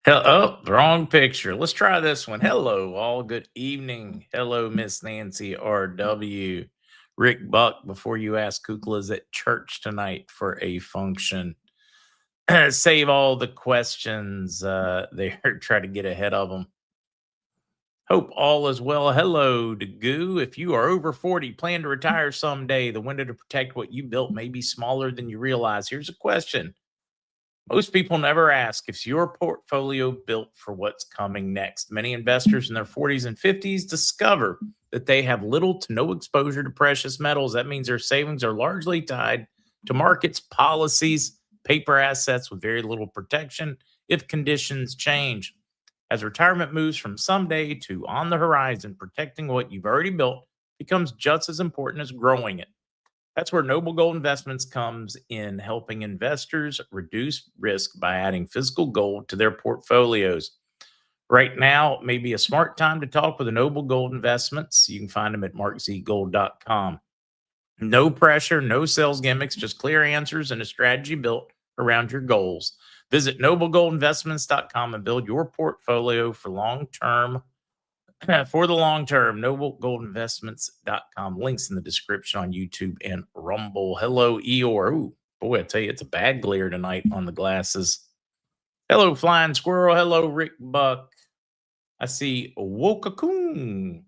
Oh, wrong picture. Let's try this one. Hello, all. Good evening. Hello, Miss Nancy R.W. Rick Buck, before you ask, Kukla's at church tonight for a function. Save all the questions there. Try to get ahead of them. Hope all is well. Hello to Goo. If you are over 40, plan to retire someday, the window to protect what you built may be smaller than you realize. Here's a question most people never ask: if your portfolio built for what's coming next? Many investors in their 40s and 50s discover that they have little to no exposure to precious metals. That means their savings are largely tied to markets, policies, paper assets with very little protection if conditions change. As retirement moves from someday to on the horizon, protecting what you've already built becomes just as important as growing it. That's where Noble Gold Investments comes in, helping investors reduce risk by adding physical gold to their portfolios. Right now may be a smart time to talk with a Noble Gold Investments. You can find them at markzgold.com. No pressure, no sales gimmicks, just clear answers and a strategy built around your goals. Visit noblegoldinvestments.com and build your portfolio for long term for the long term. Noblegoldinvestments.com. Links in the description on YouTube and Rumble. Hello, Eeyore. Ooh, boy, I tell you, it's a bad glare tonight on the glasses. Hello, Flying Squirrel. Hello, Rick Buck. I see Wokakoon.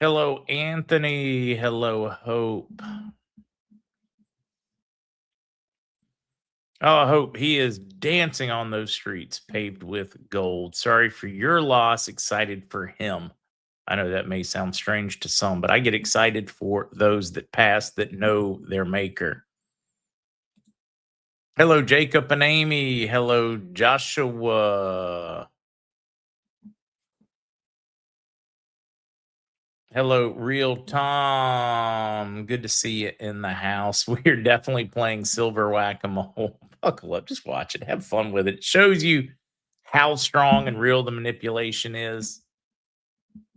Hello, Anthony. Hello, Hope. Oh, Hope, he is dancing on those streets paved with gold. Sorry for your loss. Excited for him. I know that may sound strange to some, but I get excited for those that pass that know their maker. Hello, Jacob and Amy. Hello, Joshua. Hello, Real Tom. Good to see you in the house. We're definitely playing Silver Whack-a-Mole. Buckle up, just watch it. Have fun with it. It shows you how strong and real the manipulation is.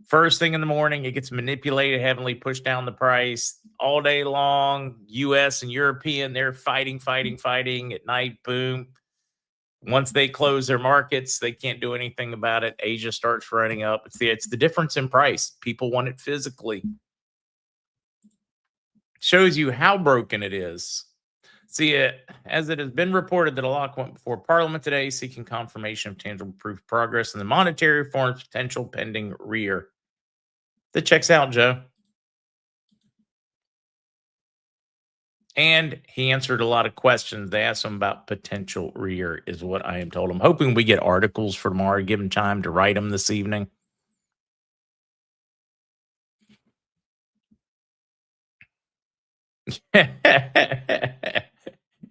First thing in the morning, it gets manipulated heavily, pushed down the price all day long. US and European, they're fighting. At night, boom. Once they close their markets, they can't do anything about it. Asia starts running up. It's the difference in price. People want it physically. Shows you how broken it is. See, as it has been reported that a lock went before Parliament today, seeking confirmation of tangible proof of progress in the monetary reform's potential pending rear. That checks out, Joe. And he answered a lot of questions. They asked him about potential rear, is what I am told. I'm hoping we get articles for tomorrow. Give him time to write them this evening.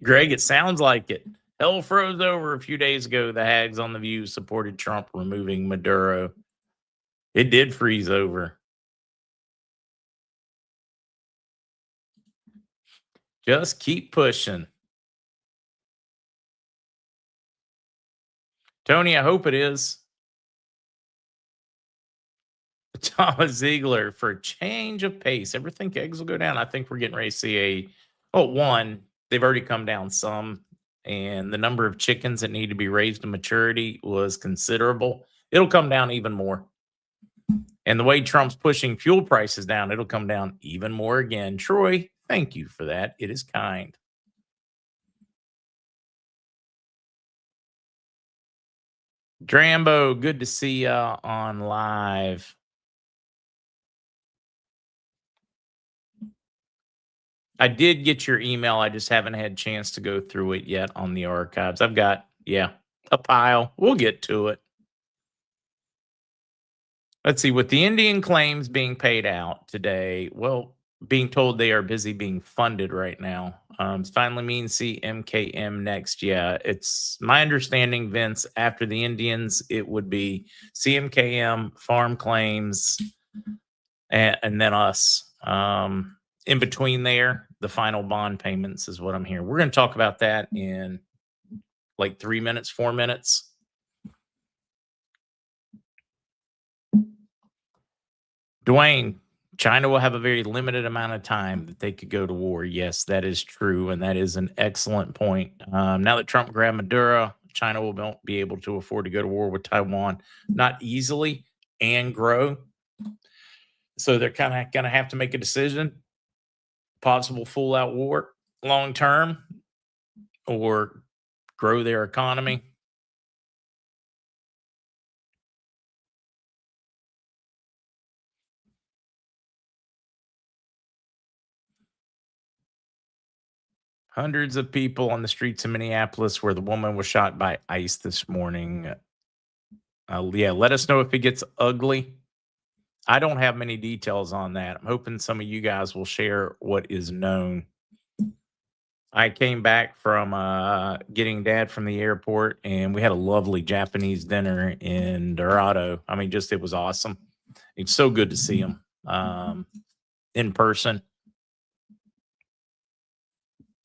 Greg, it sounds like it. Hell froze over a few days ago. The hags on the View supported Trump removing Maduro. It did freeze over. Just keep pushing. Tony, I hope it is. Thomas Ziegler, for a change of pace. Ever think eggs will go down? I think we're getting ready to see one, they've already come down some, and the number of chickens that need to be raised to maturity was considerable. It'll come down even more. And the way Trump's pushing fuel prices down, it'll come down even more again. Troy, thank you for that. It is kind. Drambo, good to see you on live. I did get your email. I just haven't had a chance to go through it yet on the archives. I've got, a pile. We'll get to it. Let's see. With the Indian claims being paid out today, well, being told they are busy being funded right now. Finally means CMKM next. Yeah, it's my understanding, Vince, after the Indians, it would be CMKM, farm claims, and then us. In between there, the final bond payments is what I'm hearing. We're going to talk about that in like 3 minutes, 4 minutes. Dwayne, China will have a very limited amount of time that they could go to war. Yes, that is true. And that is an excellent point. Now that Trump grabbed Maduro, China won't be able to afford to go to war with Taiwan, not easily, and grow. So they're kind of going to have to make a decision, possible full-out war long term, or grow their economy. Hundreds of people on the streets of Minneapolis where the woman was shot by ICE this morning. Yeah, let us know if it gets ugly. I don't have many details on that. I'm hoping some of you guys will share what is known. I came back from getting Dad from the airport, and we had a lovely Japanese dinner in Dorado. I mean, just it was awesome. It's so good to see him in person.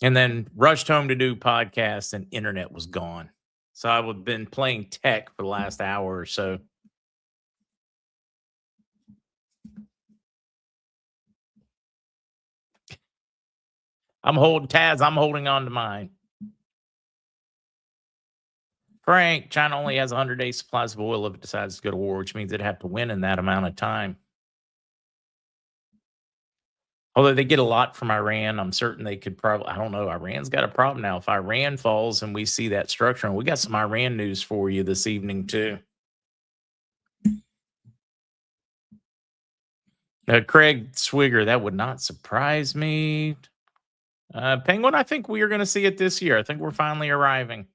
And then rushed home to do podcasts, and internet was gone. So I've been playing tech for the last hour or so. I'm holding on to mine. Frank, China only has 100-day supplies of oil if it decides to go to war, which means they'd have to win in that amount of time. Although they get a lot from Iran, I'm certain they could probably, I don't know, Iran's got a problem now. If Iran falls and we see that structure, and we got some Iran news for you this evening too. Craig Swigger, that would not surprise me. Penguin, I think we are going to see it this year. I think we're finally arriving.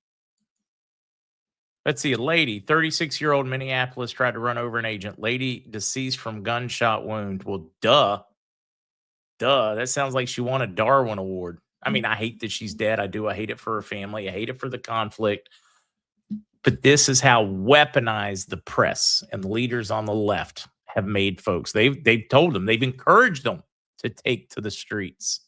Let's see, a lady, 36-year-old Minneapolis, tried to run over an agent. Lady deceased from gunshot wound. Well, duh. That sounds like she won a Darwin Award. I mean, I hate that she's dead. I do. I hate it for her family. I hate it for the conflict. But this is how weaponized the press and the leaders on the left have made folks. They've told them, they've encouraged them to take to the streets,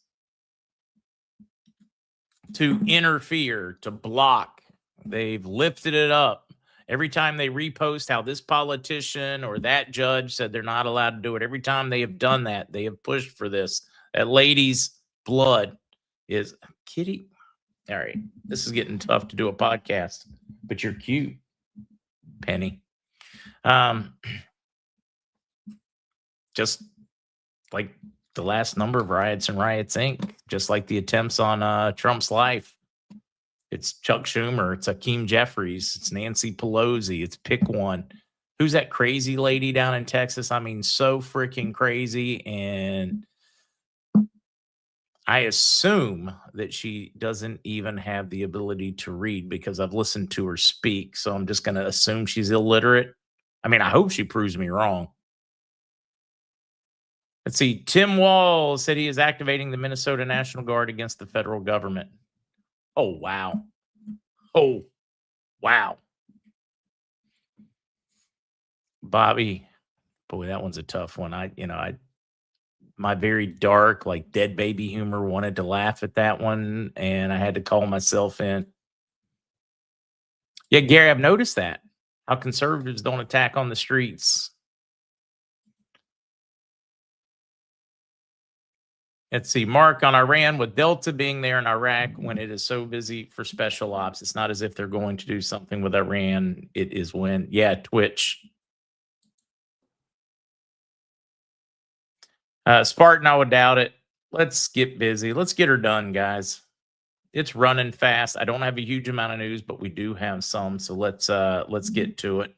to interfere, to block. They've lifted it up. Every time they repost how this politician or that judge said they're not allowed to do it, every time they have done that, they have pushed for this. That lady's blood is Kitty. All right, this is getting tough to do a podcast, but you're cute, Penny. Just like the last number of riots and Riots Inc., just like the attempts on Trump's life. It's Chuck Schumer. It's Hakeem Jeffries. It's Nancy Pelosi. It's pick one. Who's that crazy lady down in Texas? I mean, so freaking crazy. And I assume that she doesn't even have the ability to read because I've listened to her speak. So I'm just going to assume she's illiterate. I mean, I hope she proves me wrong. Let's see. Tim Wall said he is activating the Minnesota National Guard against the federal government. Oh, wow. Oh, wow. Bobby, boy, that one's a tough one. My very dark, like dead baby humor wanted to laugh at that one, and I had to call myself in. Yeah, Gary, I've noticed that. How conservatives don't attack on the streets. Let's see, Mark on Iran, with Delta being there in Iraq when it is so busy for special ops. It's not as if they're going to do something with Iran. It is when, yeah, Twitch. Spartan, I would doubt it. Let's get busy. Let's get her done, guys. It's running fast. I don't have a huge amount of news, but we do have some. So let's get to it.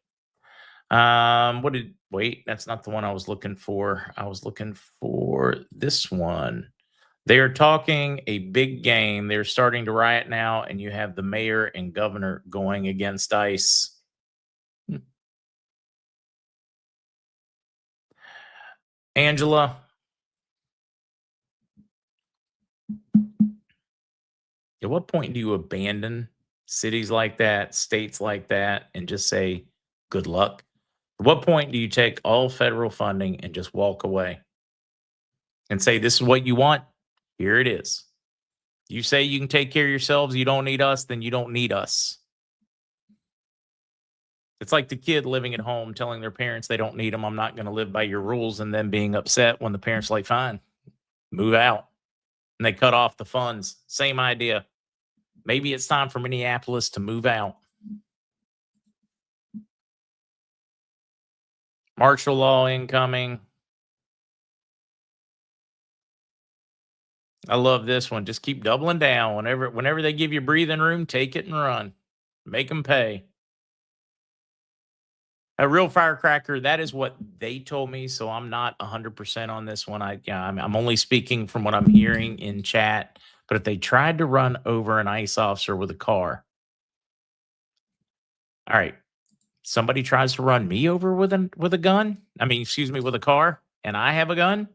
Wait, that's not the one I was looking for. I was looking for this one. They are talking a big game. They're starting to riot now, and you have the mayor and governor going against ICE. Angela. At what point do you abandon cities like that, states like that, and just say, good luck? At what point do you take all federal funding and just walk away and say, this is what you want? Here it is. You say you can take care of yourselves, you don't need us, then you don't need us. It's like the kid living at home telling their parents they don't need them. I'm not going to live by your rules, and then being upset when the parents are like, fine, move out. And they cut off the funds. Same idea. Maybe it's time for Minneapolis to move out. Martial law incoming. I love this one. Just keep doubling down. Whenever they give you breathing room, take it and run. Make them pay. A real firecracker, that is what they told me, so I'm not 100% on this one. I'm only speaking from what I'm hearing in chat. But if they tried to run over an ICE officer with a car, all right, somebody tries to run me over with a gun. I mean, excuse me, with a car, and I have a gun.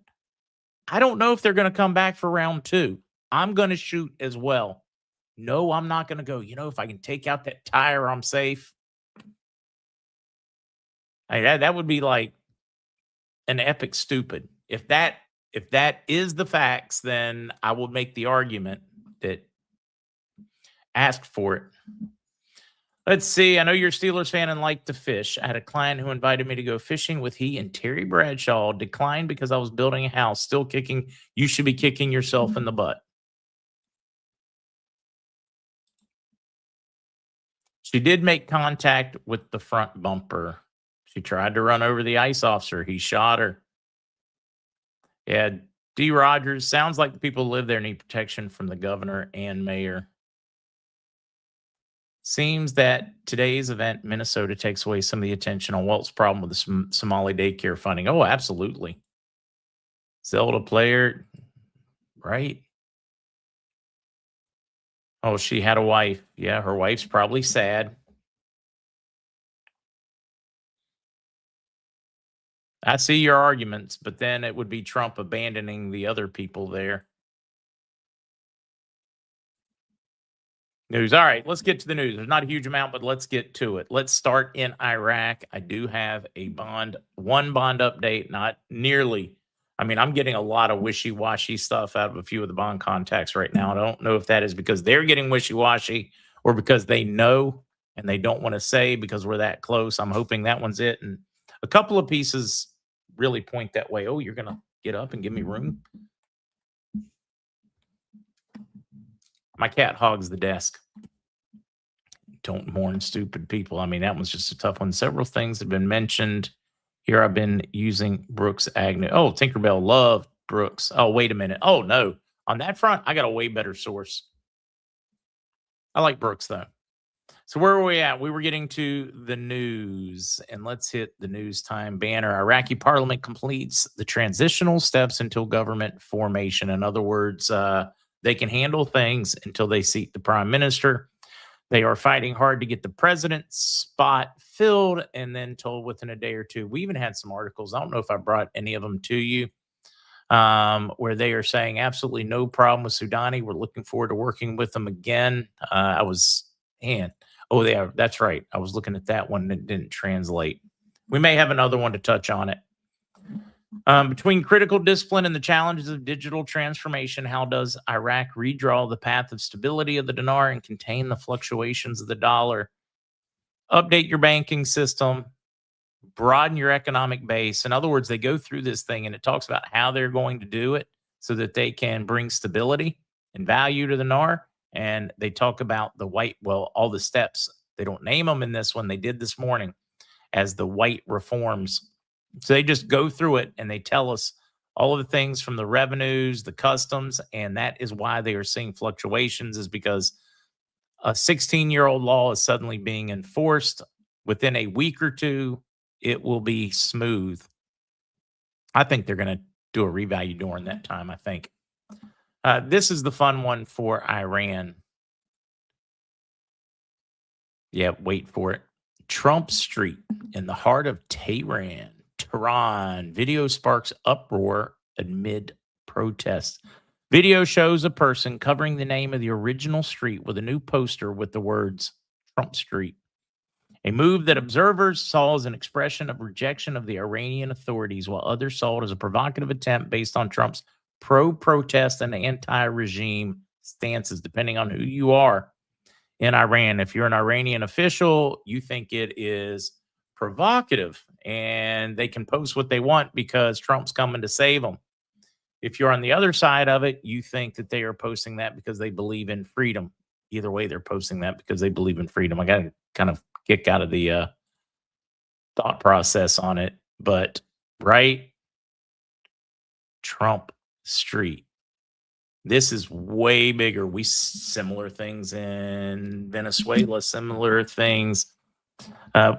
I don't know if they're going to come back for round two. I'm going to shoot as well. No, I'm not going to go. If I can take out that tire, I'm safe. That would be like an epic stupid. If that is the facts, then I will make the argument that asked for it. Let's see. I know you're a Steelers fan and like to fish. I had a client who invited me to go fishing with he and Terry Bradshaw. Declined because I was building a house. Still kicking. You should be kicking yourself in the butt. She did make contact with the front bumper. She tried to run over the ICE officer. He shot her. Yeah, D. Rogers, sounds like the people who live there need protection from the governor and mayor. Seems that today's event, Minnesota, takes away some of the attention on Walt's problem with the Somali daycare funding. Oh, absolutely. Zelda player, right? Oh, she had a wife. Yeah, her wife's probably sad. I see your arguments, but then it would be Trump abandoning the other people there. News. All right, let's get to the news. There's not a huge amount, but let's get to it. Let's start in Iraq. I do have one bond update, not nearly. I mean, I'm getting a lot of wishy-washy stuff out of a few of the bond contacts right now. I don't know if that is because they're getting wishy-washy or because they know and they don't want to say because we're that close. I'm hoping that one's it. And a couple of pieces really point that way. Oh, you're going to get up and give me room? My cat hogs the desk. Don't mourn stupid people. I mean, that one's just a tough one. Several things have been mentioned. Here I've been using Brooks Agnew. Oh, Tinkerbell loved Brooks. Oh, wait a minute. Oh, no. On that front, I got a way better source. I like Brooks, though. So where were we at? We were getting to the news, and let's hit the news time banner. Iraqi parliament completes the transitional steps until government formation. In other words, they can handle things until they seat the prime minister. They are fighting hard to get the president's spot filled and then told within a day or two. We even had some articles. I don't know if I brought any of them to you, where they are saying absolutely no problem with Soudani. We're looking forward to working with them again. That's right. I was looking at that one and it didn't translate. We may have another one to touch on it. Between critical discipline and the challenges of digital transformation, how does Iraq redraw the path of stability of the dinar and contain the fluctuations of the dollar? Update your banking system, broaden your economic base. In other words, they go through this thing and it talks about how they're going to do it so that they can bring stability and value to the dinar. And they talk about all the steps. They don't name them in this one. They did this morning as the white reforms. So they just go through it and they tell us all of the things from the revenues, the customs, and that is why they are seeing fluctuations, is because a 16-year-old law is suddenly being enforced. Within a week or two, it will be smooth. I think they're going to do a revalue during that time, I think. This is the fun one for Iran. Yeah, wait for it. Trump Street in the heart of Tehran. Video sparks uproar amid protests. Video shows a person covering the name of the original street with a new poster with the words Trump Street. A move that observers saw as an expression of rejection of the Iranian authorities, while others saw it as a provocative attempt based on Trump's pro-protest and anti-regime stances, depending on who you are in Iran. If you're an Iranian official, you think it is provocative and they can post what they want because Trump's coming to save them. If you're on the other side of it, you think that they are posting that because they believe in freedom. Either way, they're posting that because they believe in freedom. I got to kind of kick out of the thought process on it. But right, Trump Street. This is way bigger. We similar things in Venezuela, similar things uh,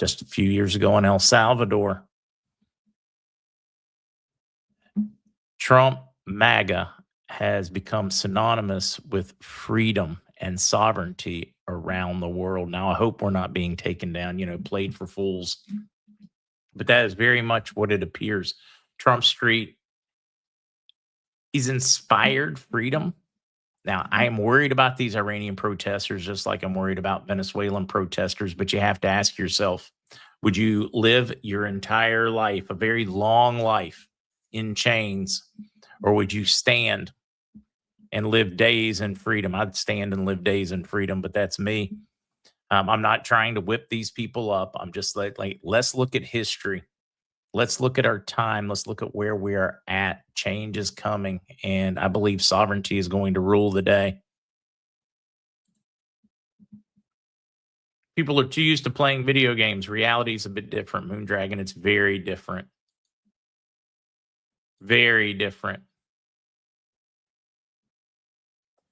just a few years ago in El Salvador. Trump MAGA has become synonymous with freedom and sovereignty around the world. Now, I hope we're not being taken down, played for fools, but that is very much what it appears. Trump Street is inspired freedom. Now, I am worried about these Iranian protesters, just like I'm worried about Venezuelan protesters, but you have to ask yourself, would you live your entire life, a very long life, in chains, or would you stand and live days in freedom? I'd stand and live days in freedom, but that's me. I'm not trying to whip these people up. I'm just like, let's look at history. Let's look at our time. Let's look at where we are at. Change is coming, and I believe sovereignty is going to rule the day. People are too used to playing video games. Reality is a bit different, Moondragon. It's very different. Very different.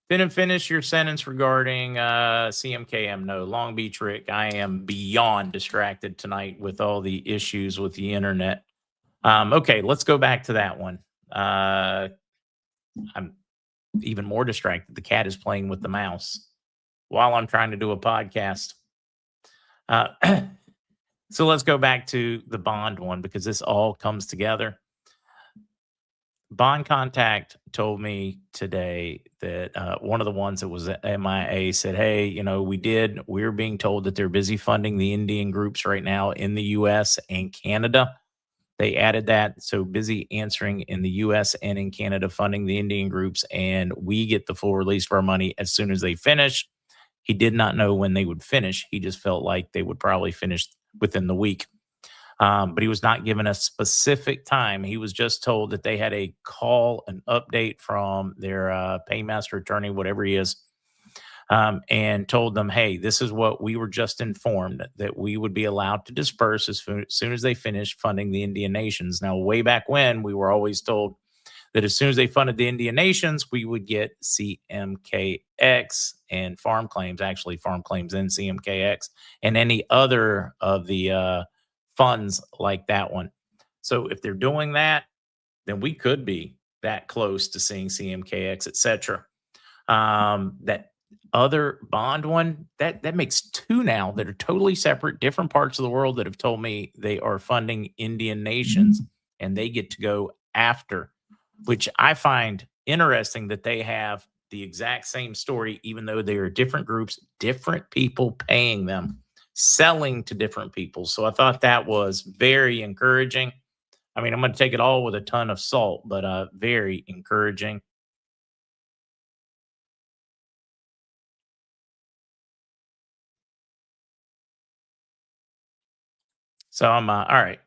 Didn't finish your sentence regarding CMKM. No, Long Beach Rick. I am beyond distracted tonight with all the issues with the internet. Okay, let's go back to that one. I'm even more distracted. The cat is playing with the mouse while I'm trying to do a podcast. So let's go back to the bond one because this all comes together. Bond Contact told me today that one of the ones that was at MIA said, hey, we're being told that they're busy funding the Indian groups right now in the US and Canada. They added that. So busy answering in the US and in Canada, funding the Indian groups, and we get the full release of our money as soon as they finish. He did not know when they would finish. He just felt like they would probably finish within the week. But he was not given a specific time. He was just told that they had a call, an update from their paymaster attorney, whatever he is, and told them, hey, this is what we were just informed, that we would be allowed to disperse as soon as they finished funding the Indian nations. Now, way back when, we were always told that as soon as they funded the Indian nations, we would get CMKX and farm claims and CMKX, and any other of the funds like that one. So if they're doing that, then we could be that close to seeing CMKX, etc. That other bond one, that makes two now that are totally separate, different parts of the world that have told me they are funding Indian nations and they get to go after, which I find interesting that they have the exact same story, even though they are different groups, different people paying them, selling to different people. So I thought that was very encouraging. I mean, I'm going to take it all with a ton of salt, but very encouraging. So I'm all right.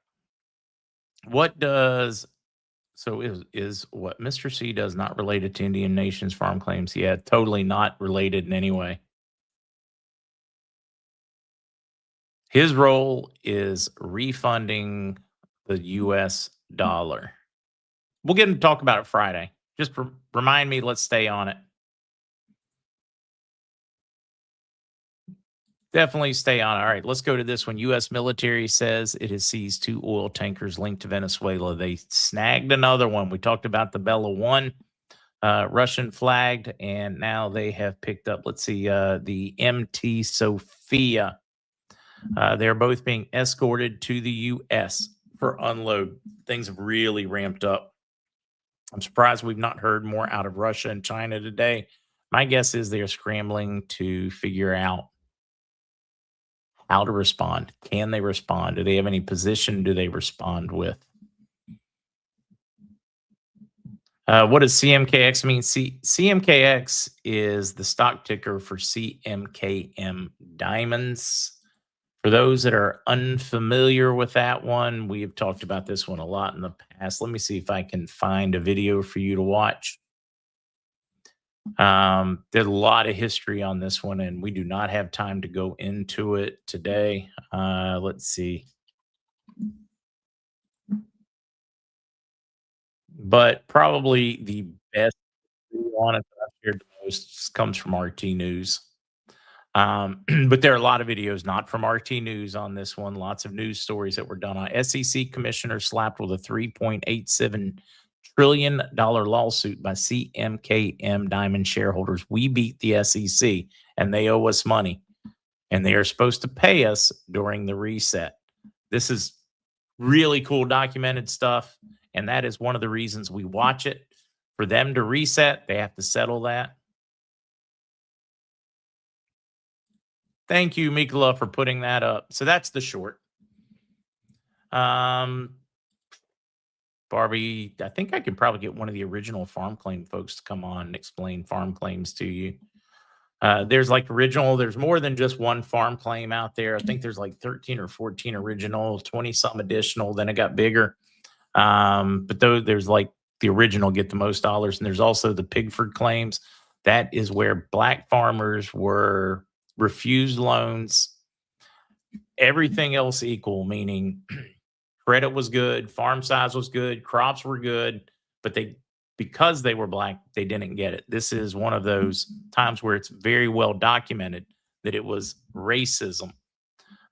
What does so is what Mr. C does not related to Indian nations farm claims? Yeah, totally not related in any way. His role is refunding the US dollar. We'll get to talk about it Friday. Just remind me, let's stay on it. Definitely stay on. All right, let's go to this one. U.S. military says it has seized two oil tankers linked to Venezuela. They snagged another one. We talked about the Bella 1, Russian flagged, and now they have picked up, let's see, the MT Sophia. They're both being escorted to the U.S. for unload. Things have really ramped up. I'm surprised we've not heard more out of Russia and China today. My guess is they're scrambling to figure out how to respond. Can they respond? Do they have any position? Do they respond with? What does CMKX mean? CMKX is the stock ticker for CMKM Diamonds. For those that are unfamiliar with that one, we have talked about this one a lot in the past. Let me see if I can find a video for you to watch. There's a lot of history on this one, and we do not have time to go into it today. Let's see. but probably the best video on it that I've shared the most comes from RT News. But there are a lot of videos not from RT News on this one. Lots of news stories that were done on SEC commissioner slapped with a $3.87 trillion lawsuit by CMKM Diamond shareholders. We beat the SEC and they owe us money and they are supposed to pay us during the reset. This is really cool documented stuff. And that is one of the reasons we watch it. For them to reset, they have to settle that. Thank you, Mikola, for putting that up. So that's the short. Um, Barbie, I think I could probably get one of the original farm claim folks to come on and explain farm claims to you. There's like original, there's more than just one farm claim out there. I think there's like 13 or 14 original, 20 something additional. Then it got bigger. But though there's like the original get the most dollars, and there's also the Pigford claims. That is where black farmers were refused loans, everything else equal, meaning credit was good, farm size was good, crops were good, but they because they were black, they didn't get it. This is one of those times where it's very well documented that it was racism.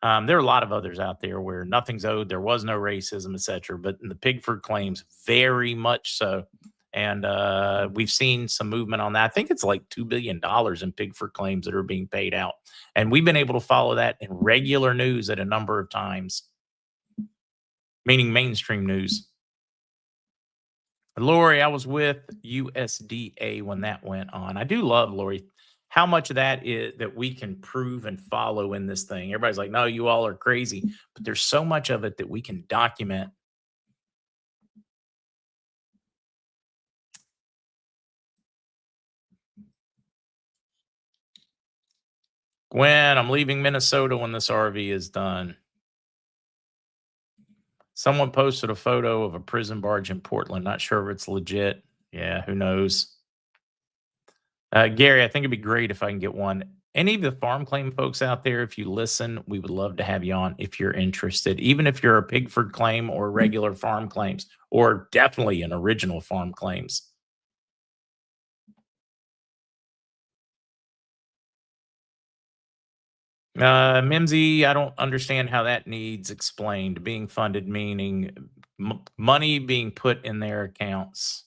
There are a lot of others out there where nothing's owed, there was no racism, etc. But in the Pigford claims, very much so. And we've seen some movement on that. I think it's like $2 billion in Pigford claims that are being paid out. And we've been able to follow that in regular news at a number of times, meaning mainstream news. Lori, I was with USDA when that went on. I do love, Lori, how much of that is that we can prove and follow in this thing. Everybody's like, no, you all are crazy. But there's so much of it that we can document. Gwen, I'm leaving Minnesota when this RV is done. Someone posted a photo of a prison barge in Portland. Not sure if it's legit. Yeah, who knows? Gary, I think it'd be great if I can get one. Any of the farm claim folks out there, if you listen, we would love to have you on if you're interested. Even if you're a Pigford claim or regular farm claims, or definitely an original farm claims. Mimsy, I don't understand how that needs explained. Being funded meaning money being put in their accounts.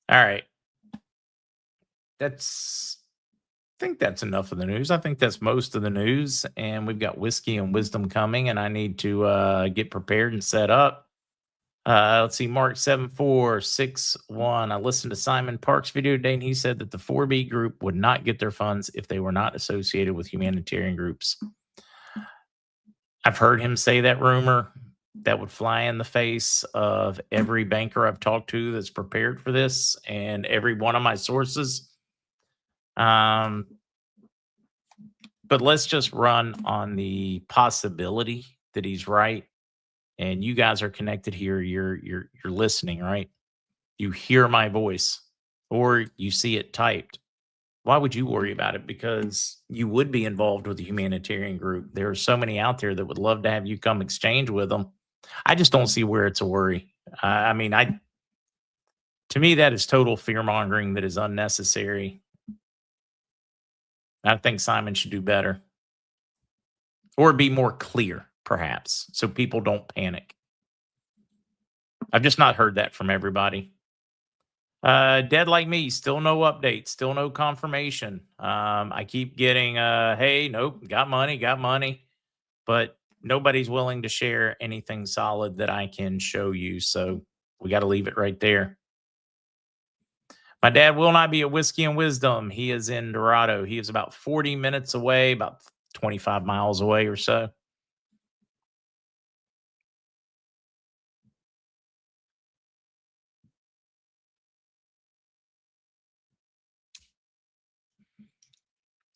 All right. That's I think that's enough of the news. I think that's most of the news. And we've got whiskey and wisdom coming, and I need to get prepared and set up. Let's see, Mark 7461. I listened to Simon Park's video today, and he said that the 4B group would not get their funds if they were not associated with humanitarian groups. I've heard him say that rumor. That would fly in the face of every banker I've talked to that's prepared for this and every one of my sources. But let's just run on the possibility that he's right. And you guys are connected here. You're listening, right? You hear my voice or you see it typed. Why would you worry about it? Because you would be involved with a humanitarian group. There are so many out there that would love to have you come exchange with them. I just don't see where it's a worry. I mean, to me, that is total fear mongering that is unnecessary. I think Simon should do better or be more clear, perhaps, so people don't panic. I've just not heard that from everybody. Dead like me, still no update, still no confirmation. I keep getting, hey, nope, got money, but nobody's willing to share anything solid that I can show you. So we got to leave it right there. My dad will not be at Whiskey and Wisdom. He is in Dorado. He is about 40 minutes away, about 25 miles away or so.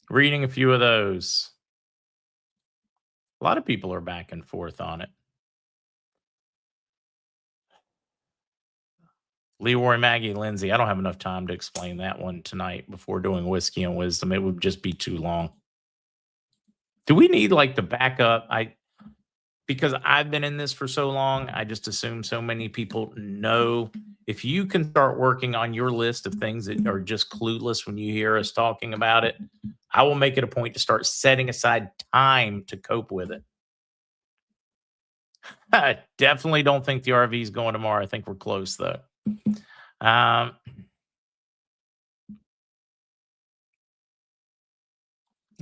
Reading a few of those. A lot of people are back and forth on it. Leroy, Maggie, Lindsay. I don't have enough time to explain that one tonight before doing Whiskey and Wisdom. It would just be too long. Do we need like the backup? Because I've been in this for so long, I just assume so many people know. If you can start working on your list of things that are just clueless when you hear us talking about it, I will make it a point to start setting aside time to cope with it. I definitely don't think the RV is going tomorrow. I think we're close though.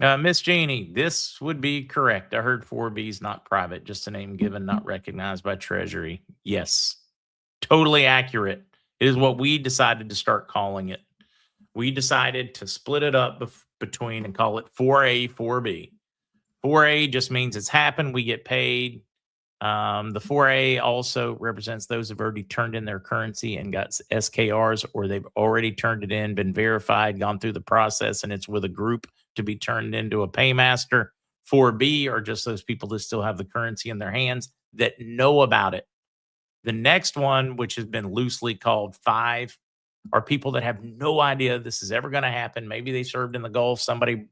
Miss Jeannie, this would be correct. I heard 4B's not private, just a name given, not recognized by Treasury. Yes, totally accurate. It is what we decided to start calling it. We decided to split it up between and call it 4A, 4B. 4A just means it's happened. We get paid. The 4A also represents those who've already turned in their currency and got SKRs, or they've already turned it in, been verified, gone through the process, and it's with a group to be turned into a paymaster. 4B are just those people that still have the currency in their hands that know about it. The next one, which has been loosely called 5, are people that have no idea this is ever going to happen. Maybe they served in the Gulf. Somebody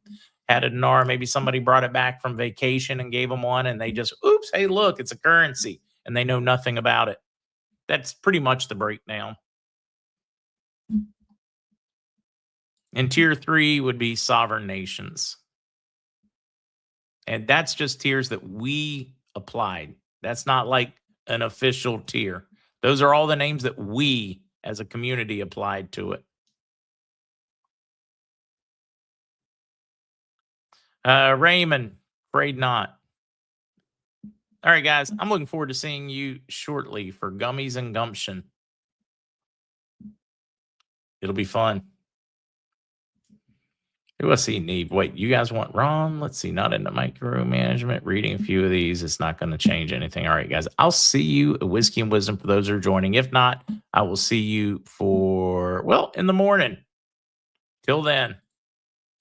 had a dinar. Maybe somebody brought it back from vacation and gave them one, and they just, oops, hey, look, it's a currency, and they know nothing about it. That's pretty much the breakdown. And tier 3 would be sovereign nations. And that's just tiers that we applied. That's not like an official tier. Those are all the names that we as a community applied to it. Raymond, afraid not. All right, guys, I'm looking forward to seeing you shortly for Gummies and Gumption. It'll be fun. Who else he need? Wait, you guys want Ron? Let's see, not into micromanagement. Reading a few of these, it's not going to change anything. All right, guys, I'll see you at Whiskey and Wisdom for those who are joining. If not, I will see you for, well, in the morning. Till then.